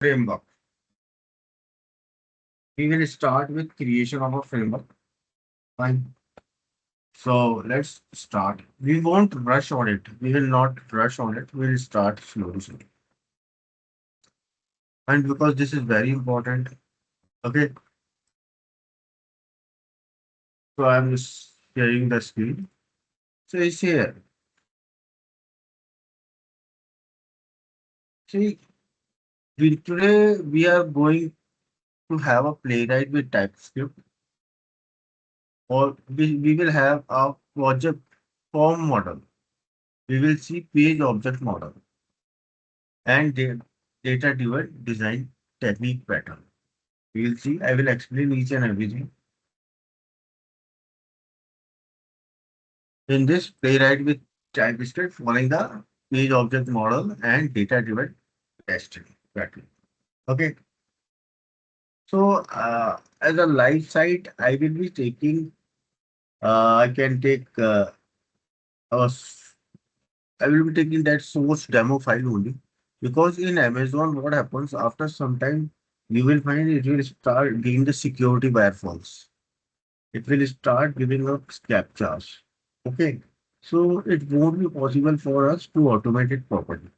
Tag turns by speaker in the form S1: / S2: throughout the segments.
S1: Framework. We will start with creation of a framework. Fine. So let's start. We won't rush on it. We will not rush on it. We'll start slowly. Slowly. And because this is very important. Okay. So I'm just sharing the screen. So it's here. See, today we are going to have a playwright with TypeScript, or we will have a project form model. We will see page object model and data driven design technique pattern. We will see. I will explain each and everything. In this playwright with TypeScript following the page object model and data driven testing pattern. Okay. So as a live site, I will be taking, I can take, a s- I will be taking that source demo file only, because in Amazon, what happens after some time, you will find it will start giving the security firewalls. It will start giving us captchas. Okay. So it won't be possible for us to automate it properly.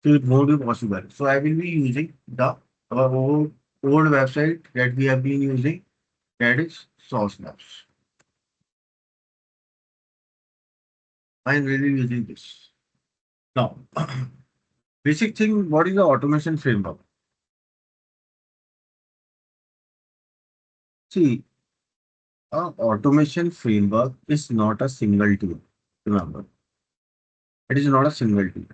S1: So it won't be possible. So I will be using the our old website that we have been using, that is Source Labs. I'm really using this. Now, basic thing, what is the automation framework? See, a automation framework is not a single tool. Remember, it is not a single tool.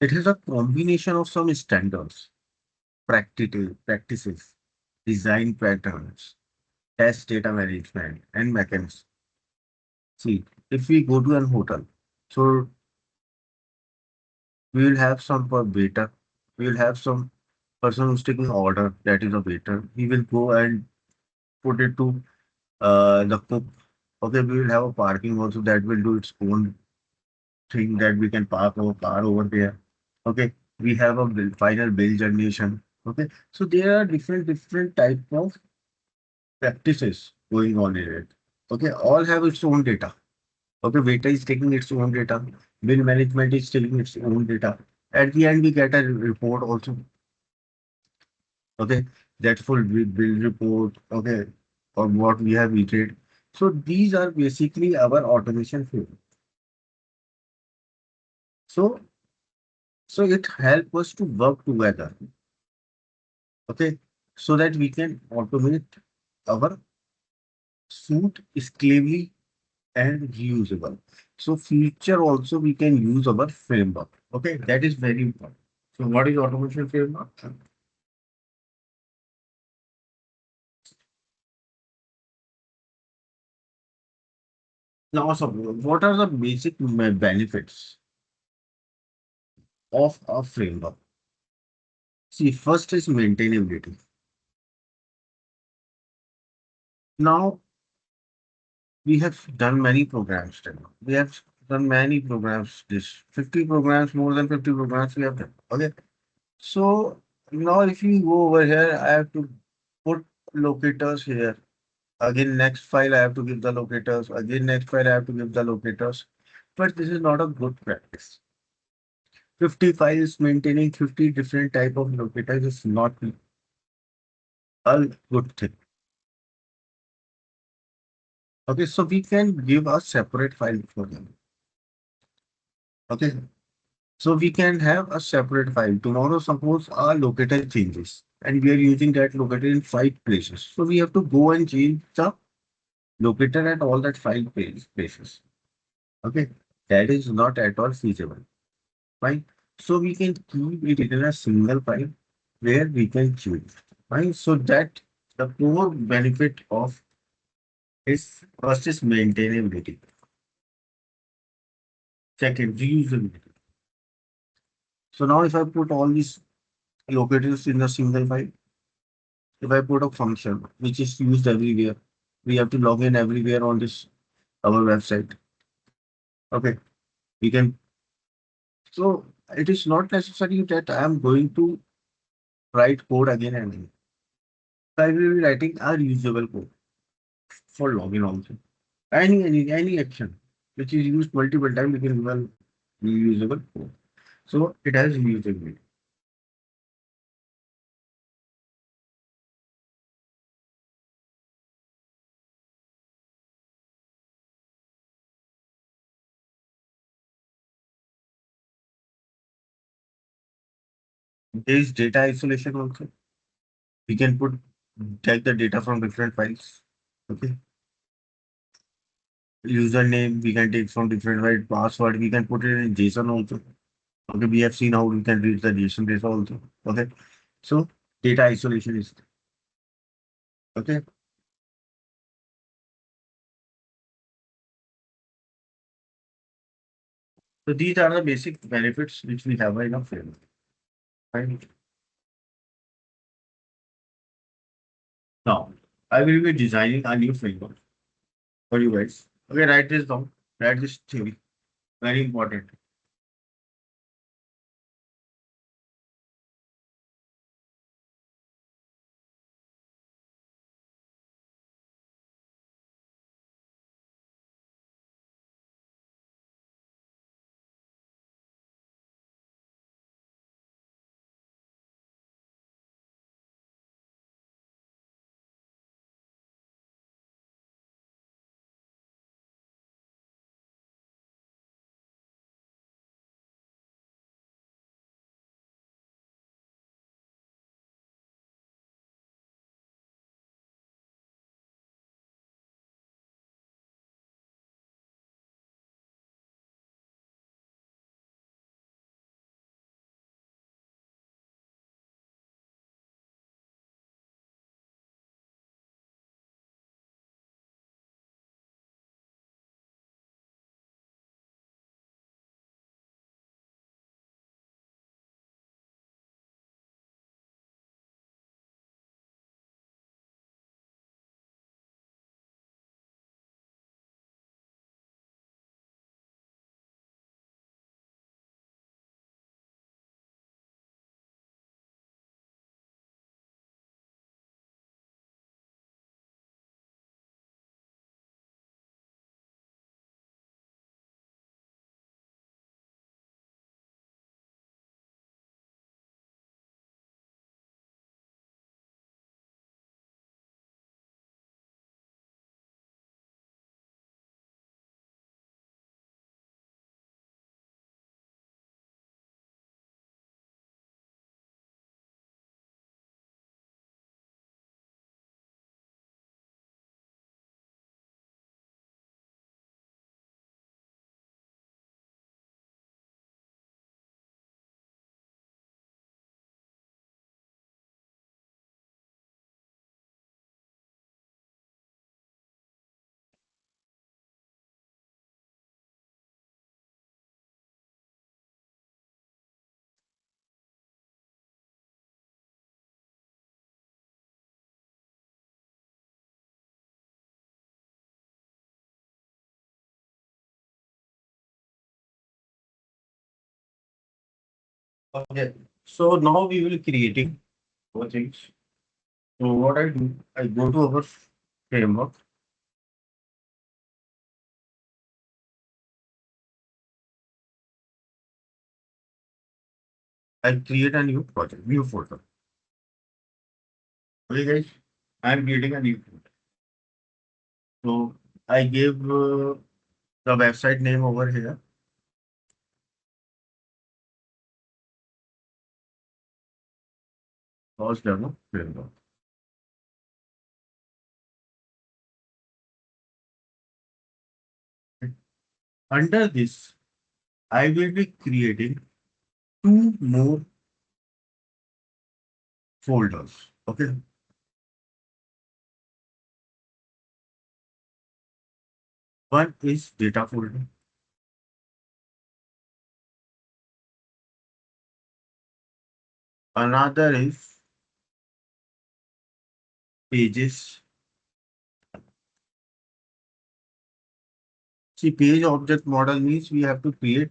S1: It is a combination of some standards, practices, design patterns, test data management, and mechanisms. See, if we go to an hotel, so we will have some for waiter, we will have some person who's taking order, that is a waiter. He will go and put it to the cook. Okay, we will have a parking also that will do its own thing, that we can park our car over there. Okay, we have a final bill generation. Okay, so there are different type of practices going on in it. Okay, all have its own data. Okay, waiter is taking its own data. Bill management is taking its own data. At the end, we get a report also. Okay, that full bill report. Okay, on what we have eaten. So these are basically our automation field. So so it helps us to work together. Okay, so that we can automate our suit scalably and reusable. So future also we can use our framework. Okay, that is very important. So what is automation framework? Now, so what are the basic benefits of a framework? See, first is maintainability. Now we have done many programs till now. We have done many programs. This 50 programs, more than 50 programs we have done. Okay. So now if you go over here, I have to put locators here. Again, next file I have to give the locators. Again, next file I have to give the locators. But this is not a good practice. 50 files maintaining 50 different type of locators is not a good thing. Okay, so we can give a separate file for them. Okay, so we can have a separate file. Tomorrow, suppose our locator changes and we are using that locator in 5 places. So we have to go and change the locator at all that 5 places. Okay, that is not at all feasible. Fine. So we can keep it in a single file where we can choose. Fine. So that the core benefit of is first is maintainability. Second, reusability. So now if I put all these locators in a single file, if I put a function which is used everywhere, we have to log in everywhere on this our website. Okay, we can So it is not necessary that I am going to write code again and again. So I will be writing a reusable code for login also. Any action which is used multiple times, we can run reusable code. So it has reusability. There is data isolation also. We can put take the data from different files. Okay. Username we can take from different files. Password we can put it in JSON also. Okay. We have seen how we can read the JSON data also. Okay. So data isolation is okay. So these are the basic benefits which we have in a framework. Right. Now I will be designing a new framework for you guys. Okay, write this down. Write this theory. Very important. Okay. So now we will creating our things. So what I do, I go to our framework. I create a new project, new folder. Okay, guys. I'm creating a new folder. So I give the website name over here. Pause demo framework. Under this, I will be creating two more folders. Okay. One is data folder. Another is pages. See, page object model means we have to create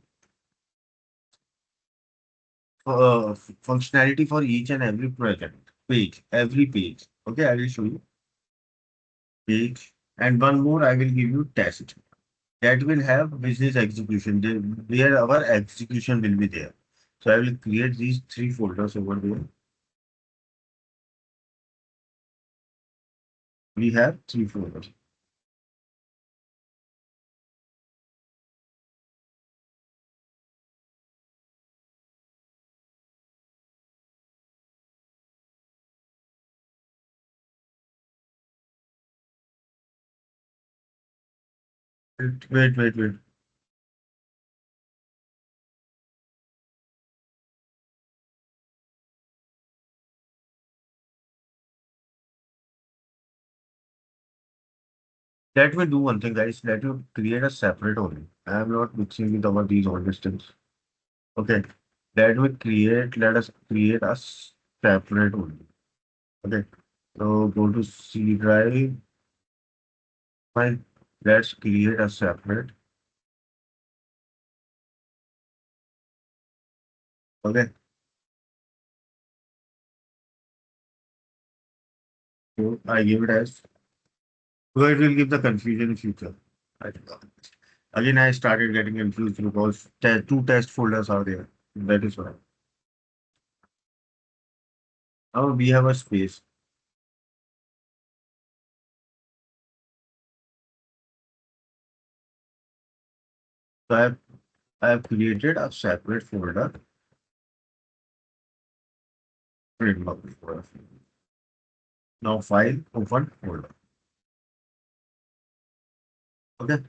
S1: functionality for each and every project page, every page. Okay, I will show you page. And one more, I will give you test. That will have business execution. There our execution will be there. So I will create these three folders over there. We have three folders. Wait. Let me do one thing, guys. Let you create a separate only. I am not mixing with our these all things. Okay. Let us create a separate only. Okay. So go to C drive. Fine. Let's create a separate. Okay. So I give it as, so it will give the confusion in future. I think. Again, I started getting confused because two test folders are there. That is why. Now we have a space. So I have created a separate folder. Framework folder. Now file, open folder. Okay.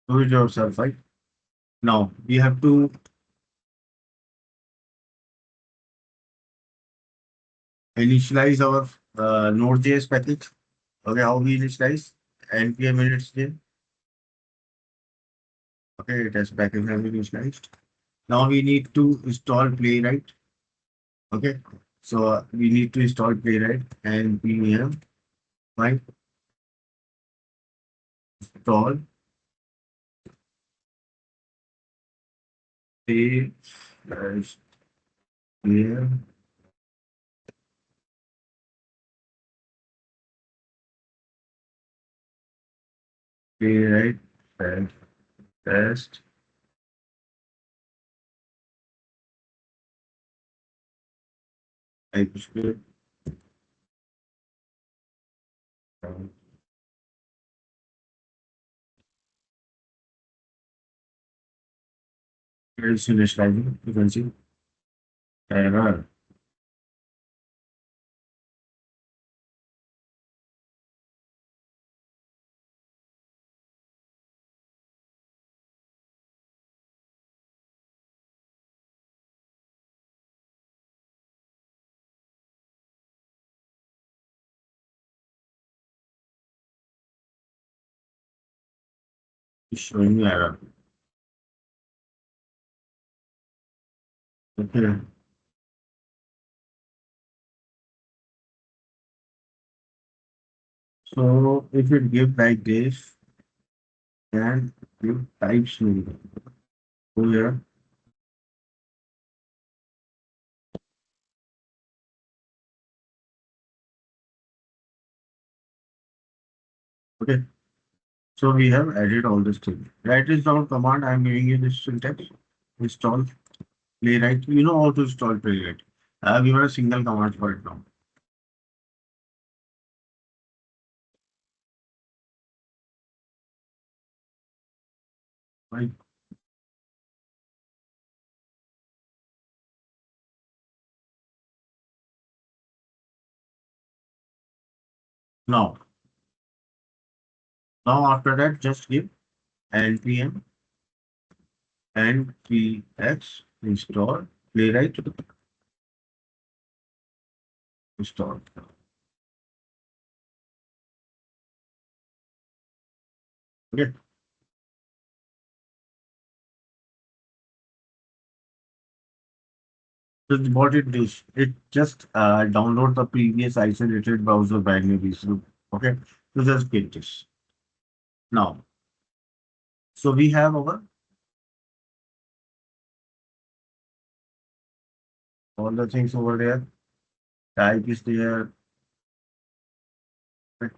S1: Do it yourself, right? Now we have to initialize our Node.js package. Okay, how we initialize? npm init. Okay, it has package have been initialized. Now we need to install Playwright. Okay, so we need to install Playwright and npm right install pay here Playwright and test TypeScript. Here is initializing. You can see error. It's showing me error. Okay. So if it gives like this, then give types name. So here, okay. So we have added all this thing. Write this down command. I'm giving you this syntax. Install Playwright. You know how to install Playwright. I have given a single command for it now. Right now. Now after that, just give npm npx install Playwright install. Okay. So what it does, it just download the previous isolated browser binary. So, okay. So just get this. Now, so we have our all the things over there. Type is there. Right?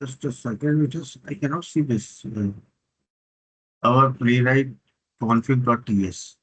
S1: Just a second, I cannot see this. Our playwright config.ts.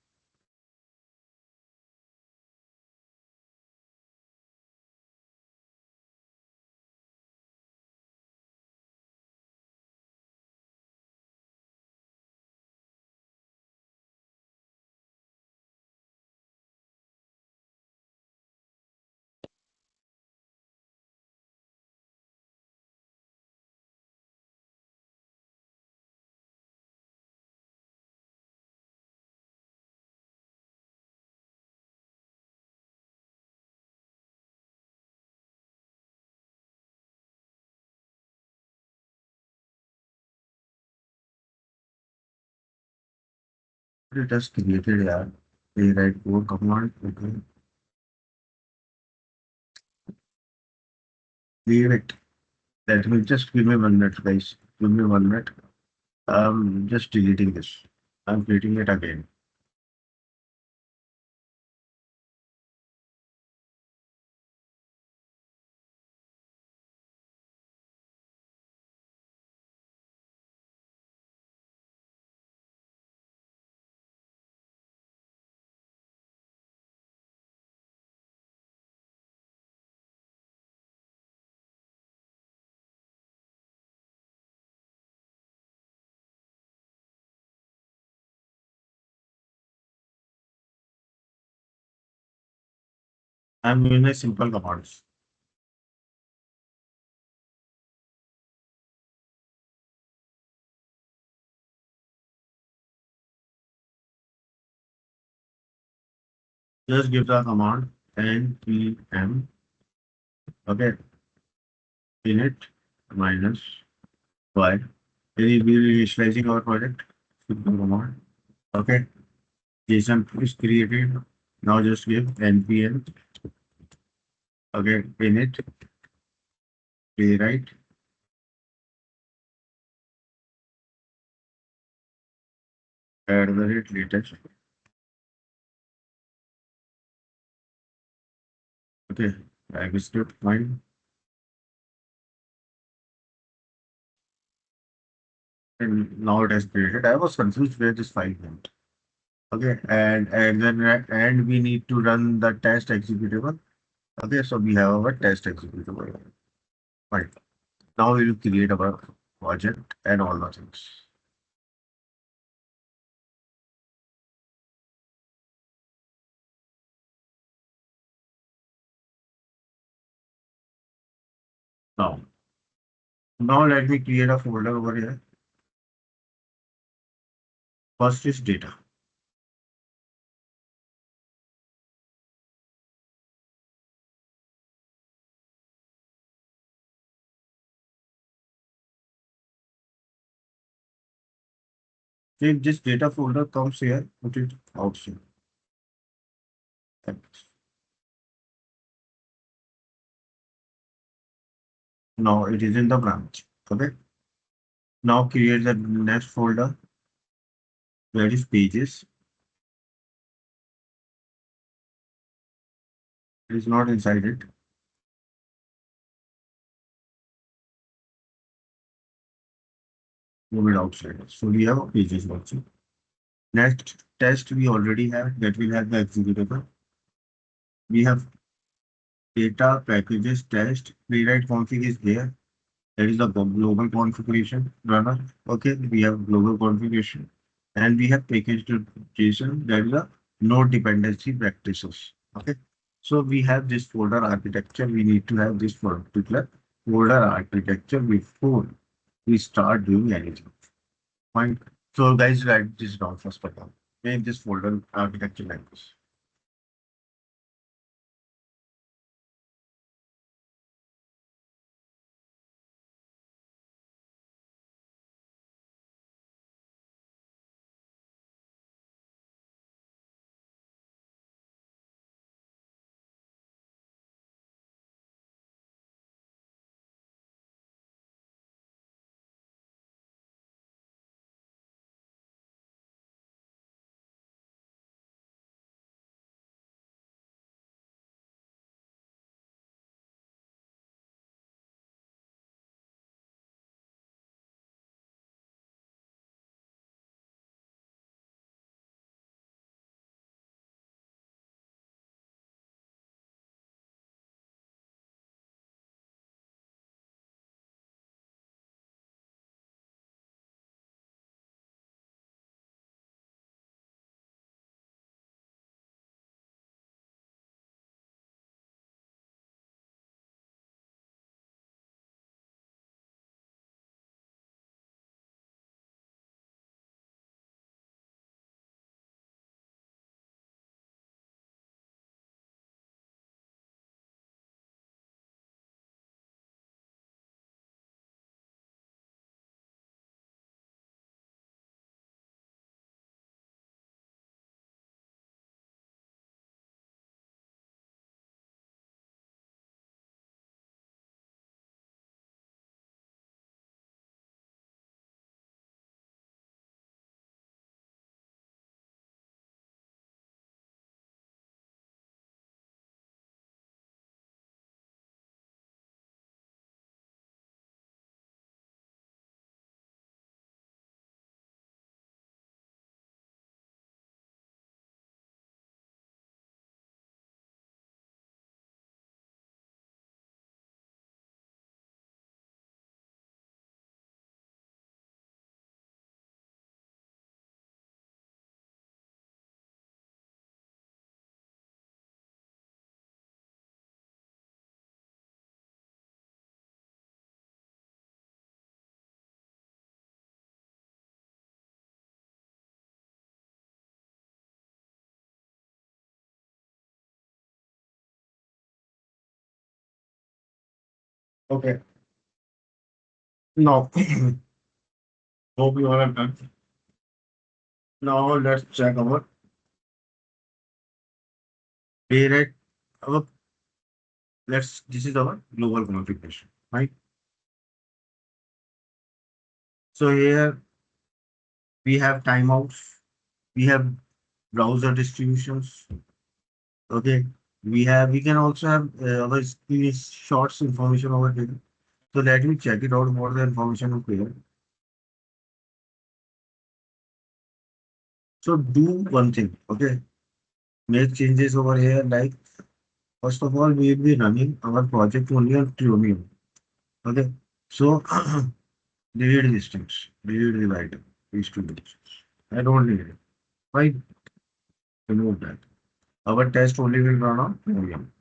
S1: It has created a playwright code command. Okay. Leave it. Let me just give me 1 minute, guys. Give me 1 minute. I'm just deleting this. I'm creating it again. I'm using a simple commands. Just give the command npm, okay, init minus y. We will be initializing our project. Simple command. Okay. JSON is created. Now just give npm, okay, init, playwright, add the rate latest. Okay. TypeScript fine. And now it has created. I was confused where this file went. Okay, and then and we need to run the test executable. Okay, so we have our test executable. Right. Now we will create our project and all the things. Now, now let me create a folder over here. First is data. If this data folder comes here, put it outside. Now it is in the branch. Okay. Now create the next folder where is pages. It is not inside it. Move it outside. So we have pages also. Next test we already have that will have the executable. We have data packages test playwright config is there. That is the global configuration runner. Okay, we have global configuration and we have packaged JSON. That is a node dependency practices. Okay, so we have this folder architecture. We need to have this particular folder architecture before we start doing anything. Fine. So guys, write this down first of all. Make this folder architecture like this. Okay. Now, hope you all are done. Now let's check our pay rate. Our, this is our global configuration, right? So here we have timeouts, we have browser distributions. Okay, we can also have our screenshots information over here. So let me check it out what the information is here. So do one thing, okay? Make changes over here. Like first of all, we will be running our project only on Chromium. Okay, so delete these things, delete the item, these two things. I don't need it. Right? Remove that. Our test only will run on Chromium.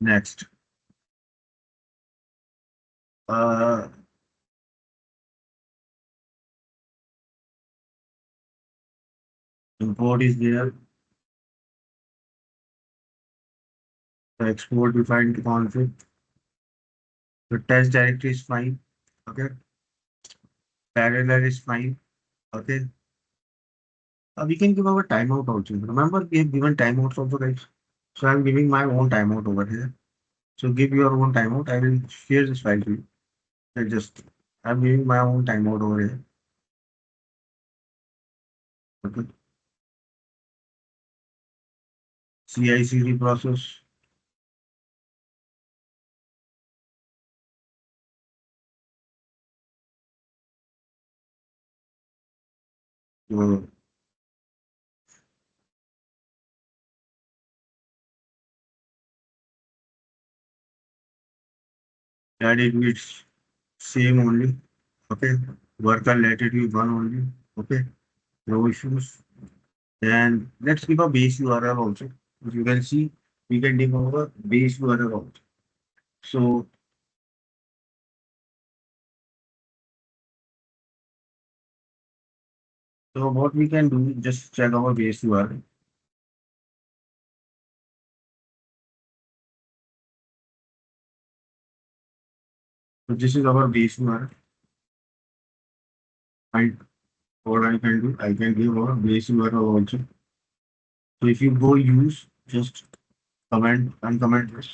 S1: Next, uh, import is there. The export defined config. The test directory is fine. Okay. Parallel is fine. Okay. We can give our timeout also. Remember, we have given timeouts also, guys. So I'm giving my own timeout over here. So give your own timeout. I will share this file to you. I just I'm giving my own timeout over here. Okay. CI/CD process. Uh, and it means same only. Okay. Worker let it be one only. Okay. No issues. Then let's give a base URL also. As you can see, we can give our base URL also. So, so what we can do, just check our base URL. So this is our base URL. And what I can do, I can give our base URL also. So if you go use, just comment and comment this.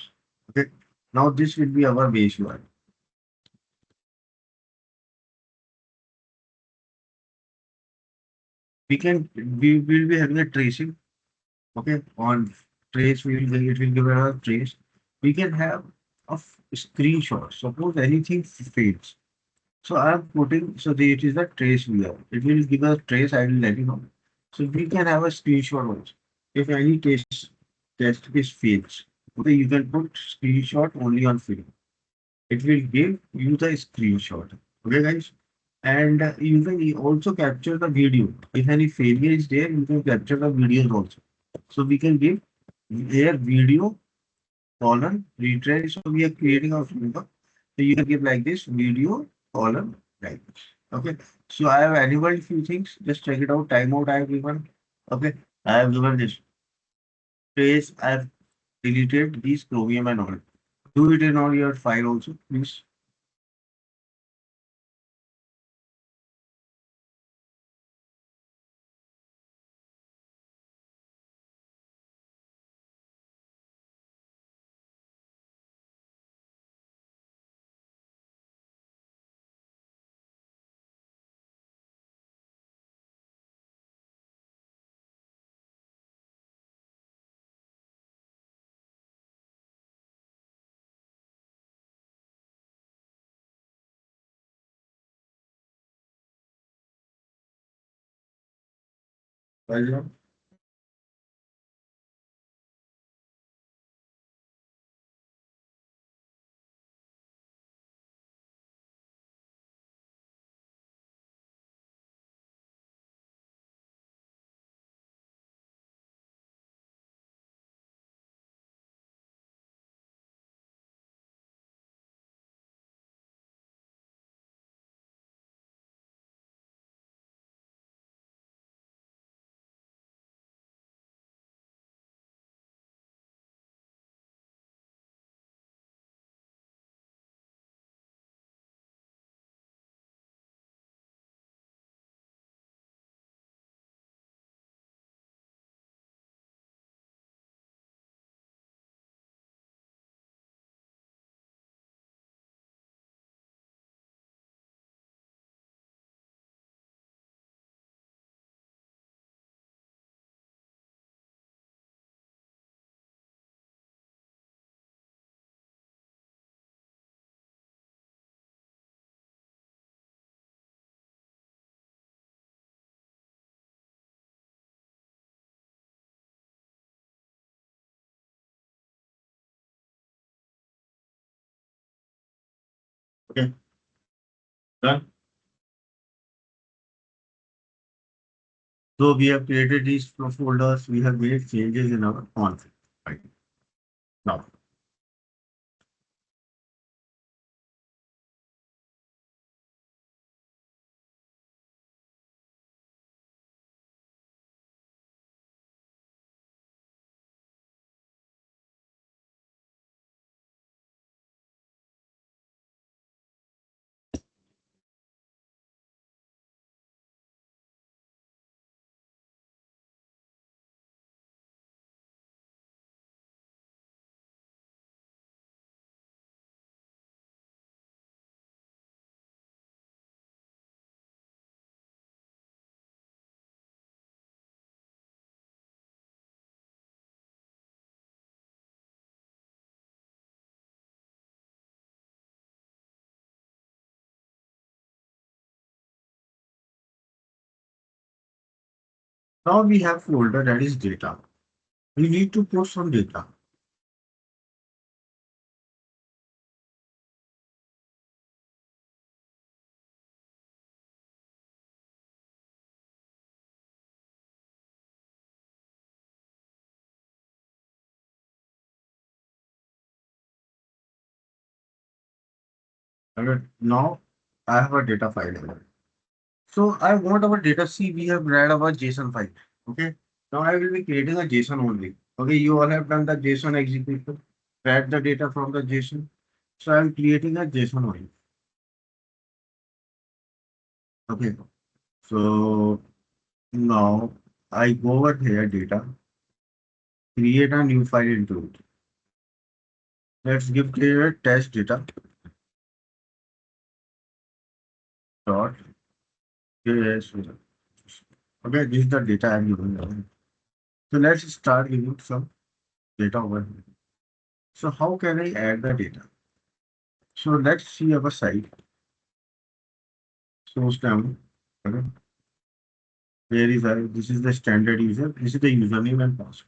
S1: Okay. Now this will be our base URL. We will be having a tracing. Okay. On trace, it will give us a trace. We can have a screenshot. Suppose anything fails. So I'm putting, so it is a trace viewer. It will give a trace, I will let you know. So we can have a screenshot also. If any test is fails, okay, you can put screenshot only on film. It will give you the screenshot. Okay, guys. And you can also capture the video. If any failure is there, you can capture the videos also. So we can give their video colon retry. So we are creating a framework. So you can give like this video colon like this. Okay. So I have enabled few things. Just check it out. Timeout I have given. Okay. I have given this trace. I have deleted these chromium and all. Do it in all your file also, please. Well, Okay, done. So we have created these folders. We have made changes in our config. Right now, now we have folder that is data. We need to put some data. Okay. Now I have a data file here. So I want our data. See, we have read our JSON file. Okay. Now I will be creating a JSON only. Okay. You all have done the JSON execution, read the data from the JSON. So I'm creating a JSON only. Okay. So now I go over here, data, create a new file into it. Let's give clear test data dot JS. Okay, this is the data I'm giving. So let's start giving some data over here. So how can I add the data? So let's see our site. Source down. Okay. Where is I? This is the standard user. This is the username and password.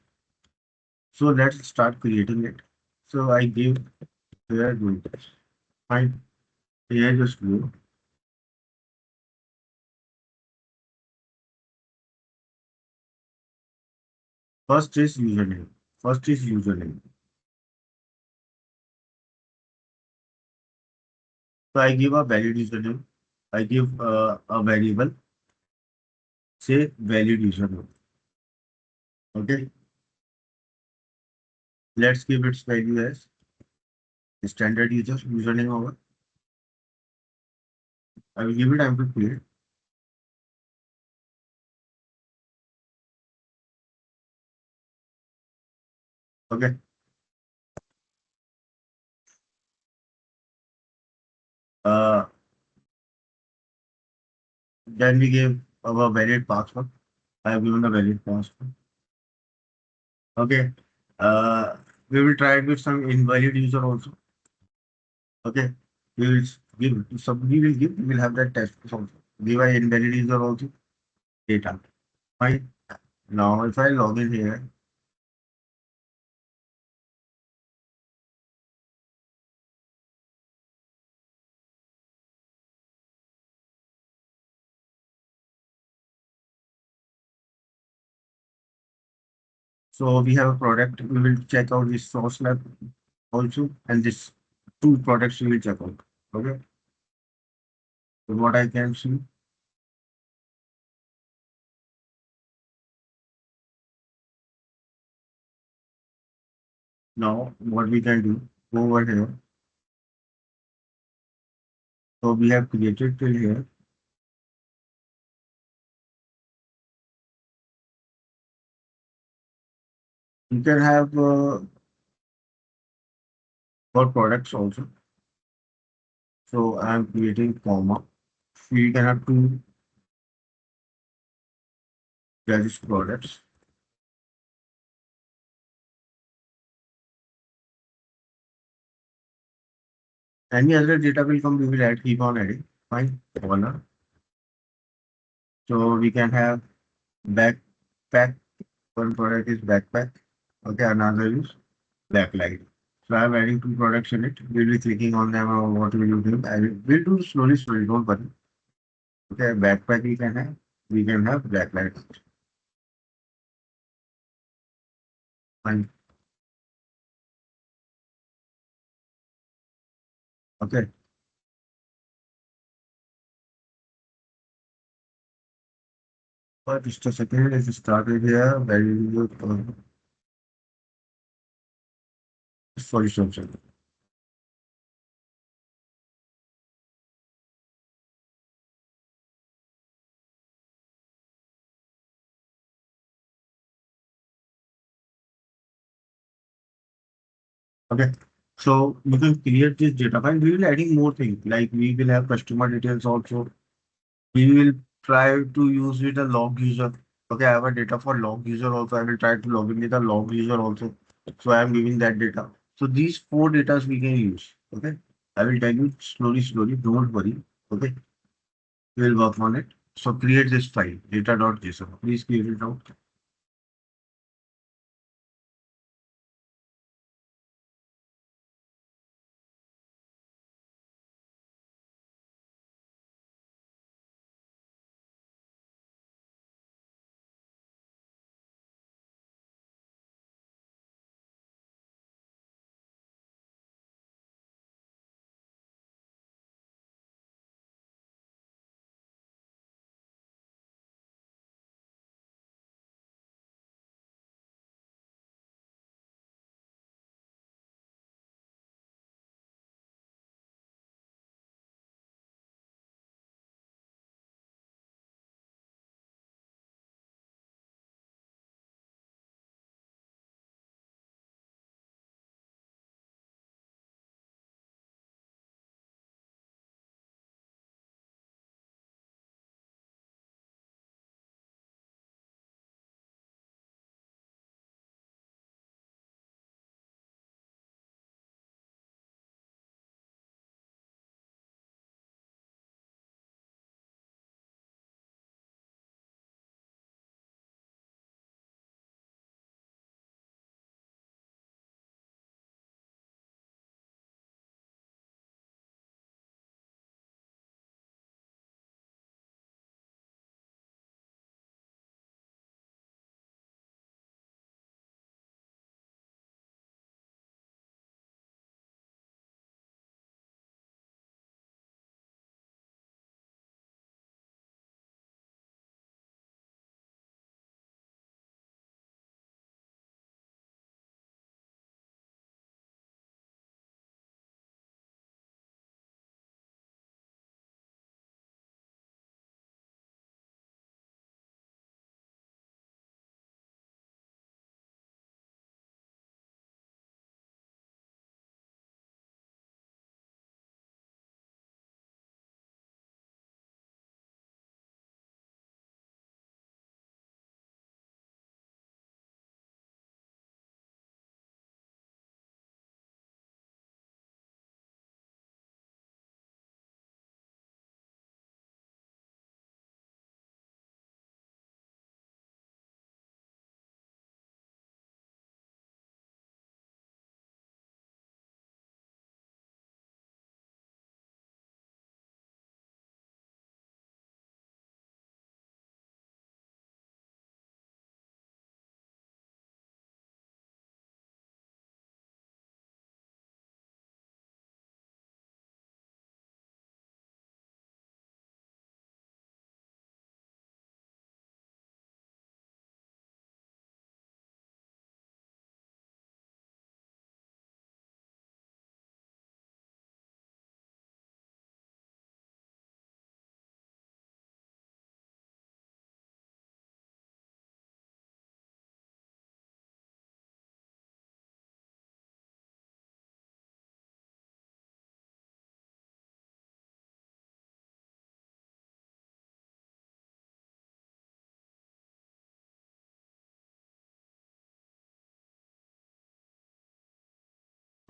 S1: So let's start creating it. So I give here doing this. Fine. Here just go. First is username. First is username. So I give a valid username. I give a variable, say valid username. Okay. Let's give its value as standard username over. I will give it empty field. Okay. Uh, then we give our valid password. I have given the valid password. Okay. Uh, we will try it with some invalid user also. Okay. We will give some. We will give. We will have that test also. Give a invalid user also data. Fine. Now if I log in here, so we have a product. We will check out this source lab also, and this two products we will check out. Okay. So what I can see now, what we can do, go over here. So we have created till here. You can have for products also. So I'm creating comma. We can have two register products. Any other data will come, we will add, keep on adding. Fine. Comma. So we can have backpack. One product is backpack. Okay, another is backlight. So I'm adding two products in it. We'll be clicking on them or what will you do? We'll do slowly, slowly. Don't worry. Okay, backpack we can have. We can have black light. Fine. Okay. But just a second. Let's start it here. Very good. Sorry, sorry, sorry. Okay. So you can create this data file. We will adding more things. Like we will have customer details also. We will try to use with a log user. Okay, I have a data for log user also. I will try to log in with a log user also. So I am giving that data. So these four data we can use. Okay. I will tell you slowly, slowly. Don't worry. Okay. We will work on it. So create this file, data.json. Please create it out.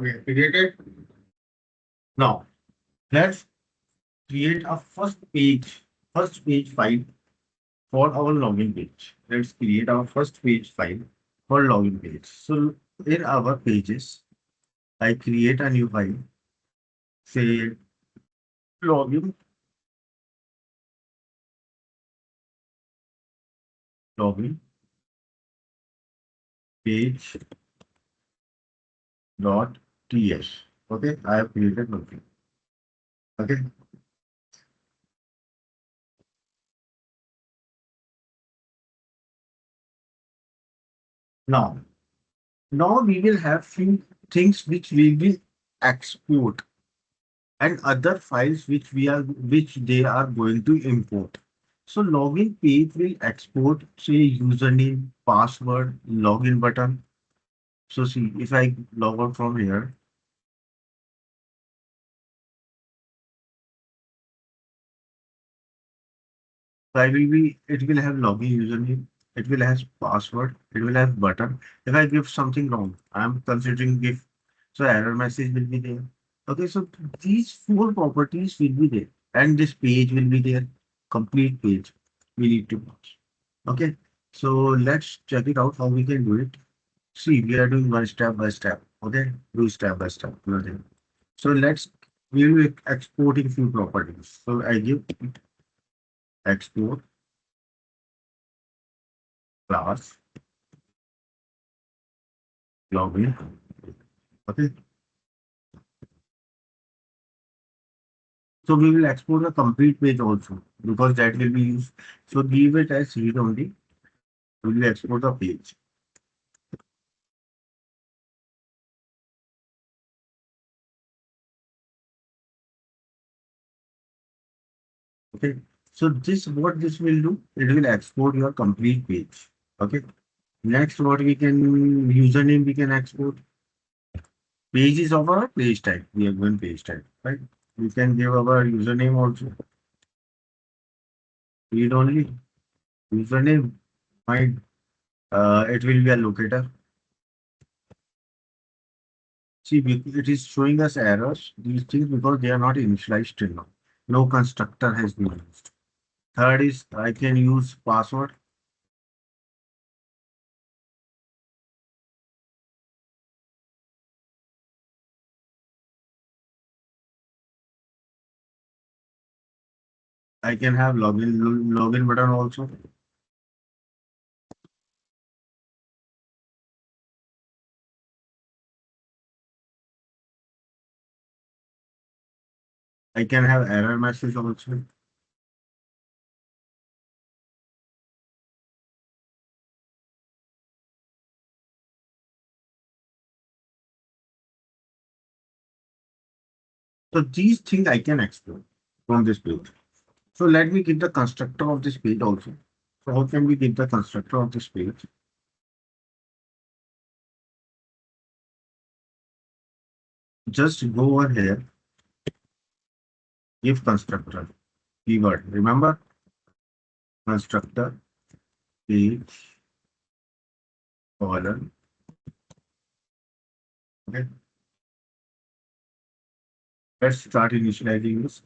S1: Okay, created. Now let's create a first page file for our login page. Let's create our first page file for login page. So in our pages, I create a new file, say login, login page dot ts. Okay, I have created login. Okay, now we will have few things which we will export and other files which they are going to import. So login page will export say username, password, login button. So see if I log out from here, so I will be it will have login username, it will have password, it will have button. If I give something wrong, I am considering if so error message will be there. Okay, so these four properties will be there, and this page will be there, complete page we need to pass. Okay, so let's check it out how we can do it. See, we are doing one step by step. Okay, do step by step. Nothing. So we will be exporting few properties. So I give export class login. Okay, so we will export the complete page also because that will be used. So leave it as read only. We will export the page. Okay, so this will do. It will export your complete page. Okay. Next, what we can username we can export. Page is of our page type. We have one page type, right? We can give our username also. Read only username. Fine. It will be a locator. See, it is showing us errors. These things because they are not initialized till now. No constructor has been used. Third is I can use password. I can have login button also. I can have error message also. So these things I can export from this page. So let me give the constructor of this page also. So how can we give the constructor of this page? Just go over here, give constructor keyword. Remember constructor page colon. Okay, let's start initializing this.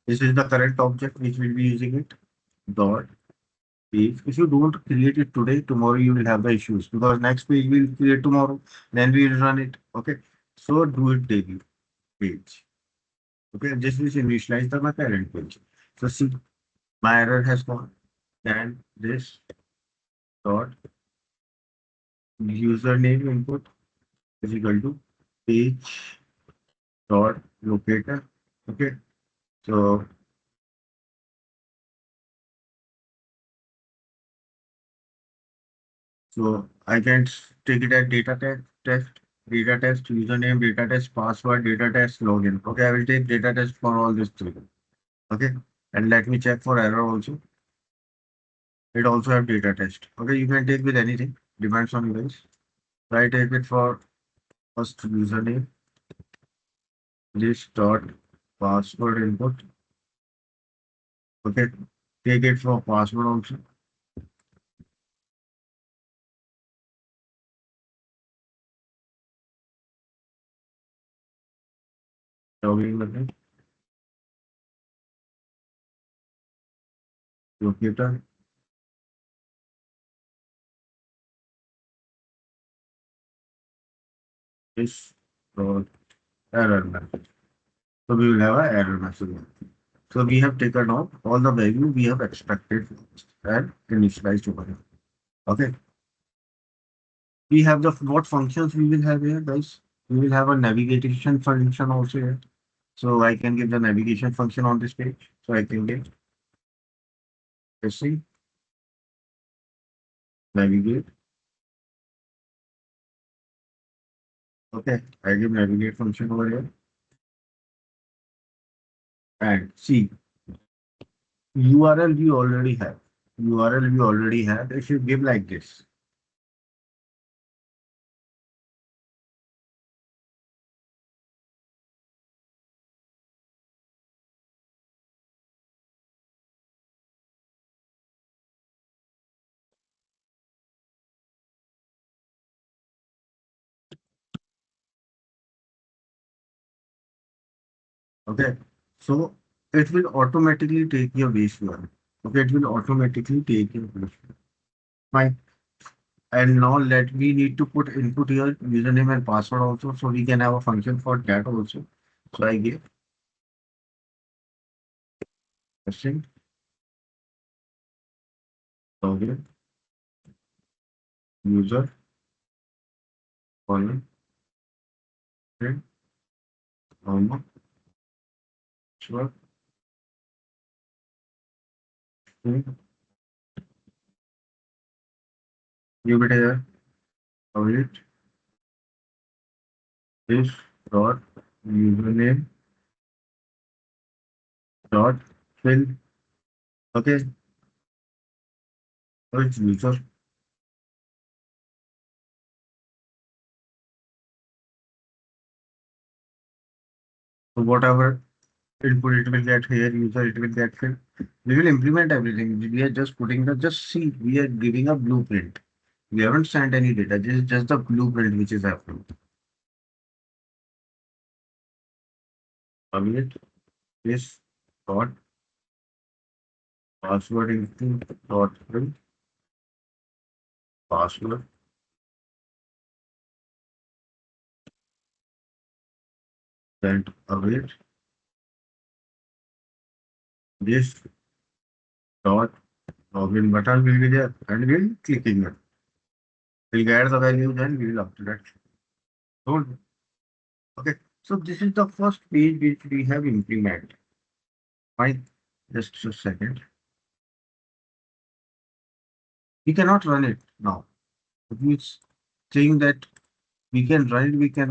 S1: This is the current object which will be using it. Dot page. If you don't create it today, tomorrow you will have the issues because next page we'll create tomorrow, then we will run it. Okay, so do it daily page. Okay, this is initialize the my parent page. So see, my error has gone. Then this dot username input is equal to page dot locator. Okay, so I can take it as data test, username, data test, password, data test, login. Okay, I will take data test for all these three. Okay, and let me check for error also. It also have data test. Okay, you can take with anything, depends on you guys. So I take it for first username, this dot password input. Okay, take it for password also. Login button, locator, this. So error message. So we will have a error message. So we have taken out all the value we have extracted and initialized over here. Okay. We have the what functions we will have here, guys. We will have a navigation function also here. So I can give the navigation function on this page. So I can give, let's see, navigate. Okay, I give navigate function over here. And see, URL we already have. URL we already have. If you give like this. Okay. So it will automatically take your base URL. Okay, it will automatically take your base URL. Fine. And now let we need to put input here username and password also. So we can have a function for that also. So I give question login user colon print normal sure string give it here await this dot username dot fill. Okay, so it's user. So whatever input it will get here, user it will get fill. We will implement everything. We are just putting the just see, we are giving a blueprint. We haven't sent any data. This is just the blueprint which is happening. Await this dot password into dot fill password then await this dot login button will be there and we'll clicking it. We'll get the value, then we will update. Don't. Okay. So this is the first page which we have implemented. Fine. Just a second. We cannot run it now. It means saying that we can run it, we cannot.